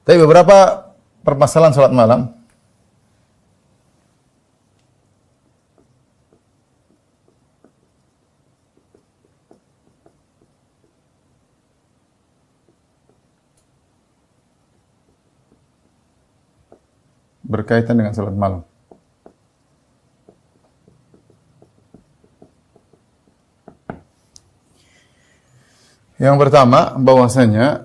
Tapi beberapa permasalahan salat malam berkaitan dengan salat malam. Yang pertama, bahwasanya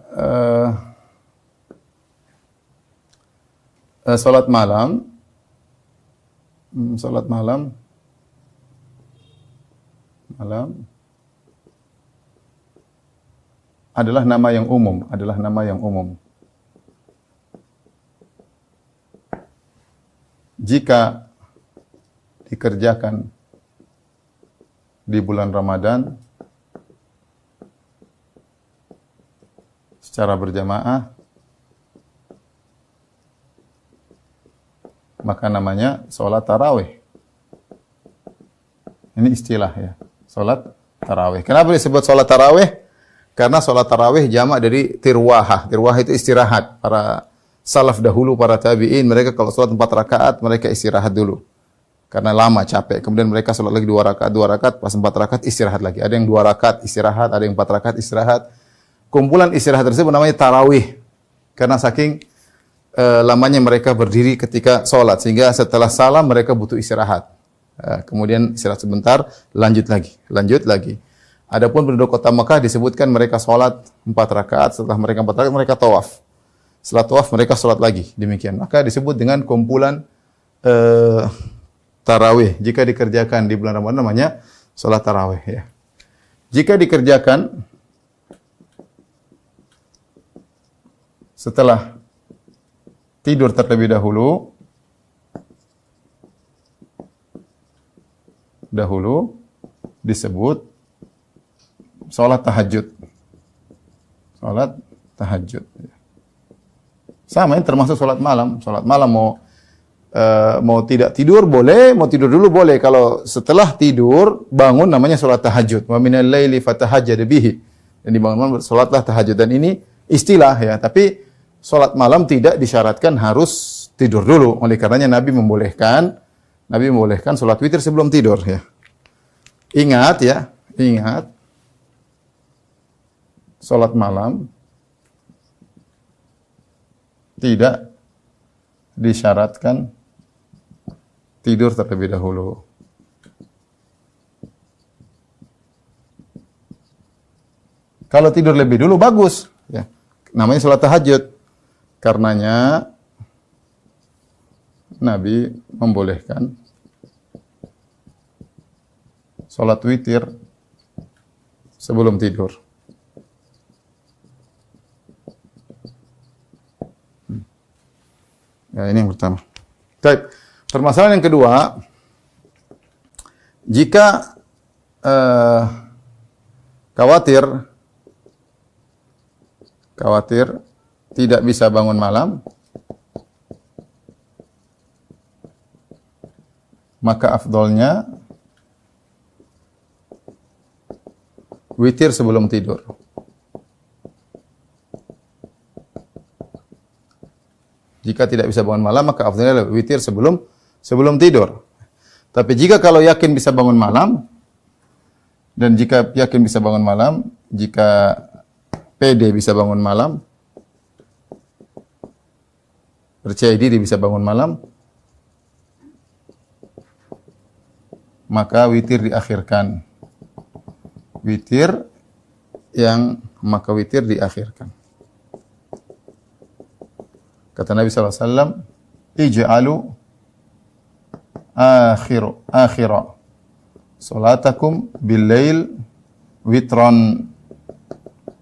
salat malam adalah nama yang umum, Jika dikerjakan di bulan Ramadan secara berjamaah, maka namanya sholat tarawih. Ini istilah ya, sholat tarawih. Kenapa disebut sholat tarawih? Karena sholat tarawih jamak dari tirwahah. Tirwahah itu istirahat. Para salaf dahulu, para tabi'in, mereka kalau sholat 4 rakaat, mereka istirahat dulu. Karena lama, capek. Kemudian mereka sholat lagi 2 rakaat, pas 4 rakaat istirahat lagi. Ada yang 2 rakaat istirahat, ada yang 4 rakaat istirahat. Kumpulan istirahat tersebut namanya tarawih. Karena saking lamanya mereka berdiri ketika sholat, sehingga setelah salam mereka butuh istirahat. Kemudian istirahat sebentar, lanjut lagi. Adapun penduduk kota Mekah disebutkan mereka sholat 4 rakaat, setelah mereka 4 rakaat mereka tawaf. Setelah tawaf mereka sholat lagi, demikian. Maka disebut dengan kumpulan tarawih. Jika dikerjakan di bulan Ramadan namanya sholat tarawih. Ya. Jika dikerjakan setelah tidur terlebih dahulu disebut sholat tahajud. Sholat tahajud. Sama ini termasuk sholat malam. Sholat malam mau tidak tidur boleh, mau tidur dulu boleh. Kalau setelah tidur bangun namanya sholat tahajud. Wa minal laili fatahajjad bihi. Dan dibangun sholatlah tahajud. Dan ini istilah ya, tapi sholat malam tidak disyaratkan harus tidur dulu. Oleh karenanya Nabi membolehkan sholat witir sebelum tidur ya. Ingat. Sholat malam tidak disyaratkan tidur terlebih dahulu. Kalau tidur lebih dulu bagus ya. Namanya sholat tahajud. Karenanya Nabi membolehkan sholat witir sebelum tidur. Ya, ini yang pertama. Baik. Permasalahan yang kedua, jika khawatir tidak bisa bangun malam, maka afdolnya witir sebelum tidur. Jika tidak bisa bangun malam, maka afdolnya witir sebelum tidur. Tapi jika kalau yakin bisa bangun malam, dan jika yakin bisa bangun malam, jika pede bisa bangun malam, percaya diri bisa bangun malam, maka witir diakhirkan. Witir diakhirkan. Kata Nabi SAW, ij'alu akhira salatakum bil-lail witran.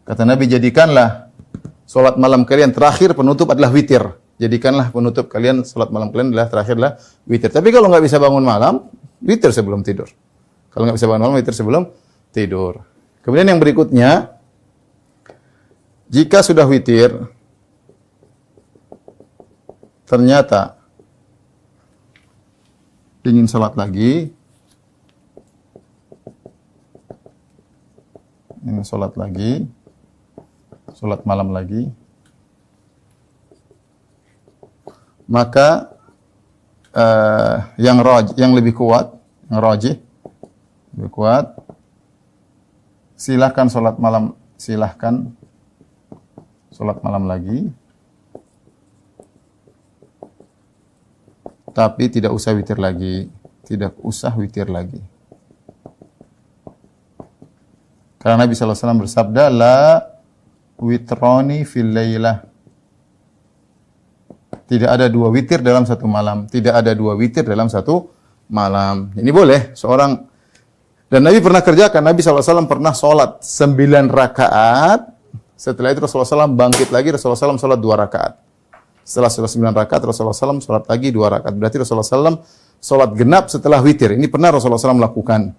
Kata Nabi, jadikanlah salat malam kalian terakhir, penutup adalah witir. Jadikanlah penutup kalian, salat malam kalian terakhirlah witir. Tapi kalau enggak bisa bangun malam, witir sebelum tidur. Kalau enggak bisa bangun malam, witir sebelum tidur. Kemudian yang berikutnya, jika sudah witir, ternyata ingin salat lagi, salat malam lagi, maka yang lebih kuat, yang rajih, lebih kuat, silahkan sholat malam lagi, tapi tidak usah witir lagi. Karena Nabi SAW bersabda, la witroni fil lailah. Tidak ada dua witir dalam satu malam. Ini boleh seorang. Dan Nabi pernah kerjakan. Nabi SAW pernah sholat 9 rakaat. Setelah itu Rasulullah SAW bangkit lagi. Rasulullah SAW sholat 2 rakaat. Setelah sholat 9 rakaat, Rasulullah SAW sholat lagi 2 rakaat. Berarti Rasulullah SAW sholat genap setelah witir. Ini pernah Rasulullah SAW lakukan.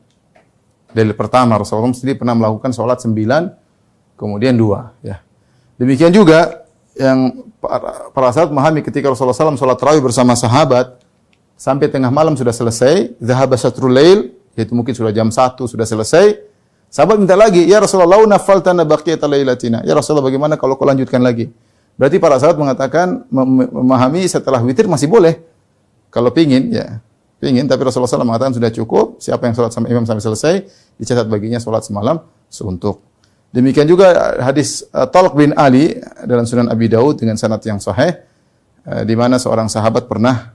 Dalil pertama, Rasulullah SAW sendiri pernah melakukan sholat 9, kemudian 2. Ya. Demikian juga yang para sahabat memahami ketika Rasulullah SAW sholat tarawih bersama sahabat, sampai tengah malam sudah selesai, dhahaba syatrul lail, yaitu mungkin sudah jam 1, sudah selesai. Sahabat minta lagi, ya Rasulullah, nafaltana baqiyata lailatina. Ya Rasulullah, bagaimana kalau kau lanjutkan lagi? Berarti para sahabat mengatakan, memahami setelah witir masih boleh. Kalau pingin, tapi Rasulullah SAW mengatakan sudah cukup. Siapa yang sholat sama imam sampai selesai, dicatat baginya sholat semalam suntuk. Demikian juga hadis Talq bin Ali dalam Sunan Abi Daud dengan sanad yang sahih, di mana seorang sahabat pernah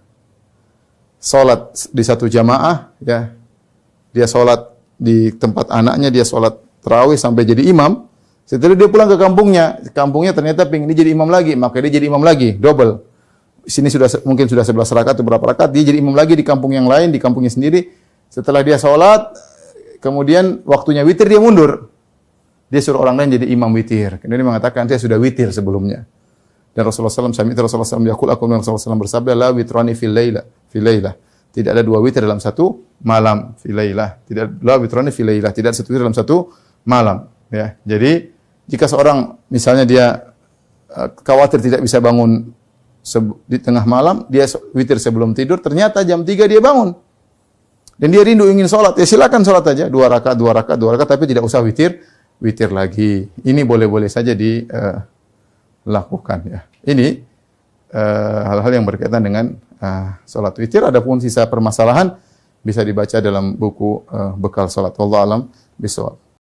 sholat di satu jamaah, ya. Dia sholat di tempat anaknya, dia sholat tarawih sampai jadi imam. Setelah dia pulang ke kampungnya ternyata pengen dia jadi imam lagi, maka dia jadi imam lagi, double. Sini mungkin sudah 11 rakaat atau berapa rakaat, dia jadi imam lagi di kampung yang lain, di kampungnya sendiri. Setelah dia sholat, kemudian waktunya witir, dia mundur. Dia suruh orang lain jadi imam witir. Kemudian dia mengatakan, saya sudah witir sebelumnya. Dan Rasulullah SAW, Rasulullah SAW bersabda, la witrani fil lailah. Tidak ada 2 witir dalam satu malam. Fil lailah. La witrani fil lailah. Tidak ada 1 witir dalam satu malam. Ya. Jadi, jika seorang, misalnya dia khawatir tidak bisa bangun di tengah malam, dia witir sebelum tidur, ternyata jam 3 dia bangun. Dan dia rindu ingin sholat, ya silakan sholat aja. 2 rakaat, tapi tidak usah witir lagi. Ini boleh-boleh saja dilakukan. Ya. Ini hal-hal yang berkaitan dengan sholat witir. Adapun sisa permasalahan bisa dibaca dalam buku bekal sholat. Wallahu a'lam bishawab.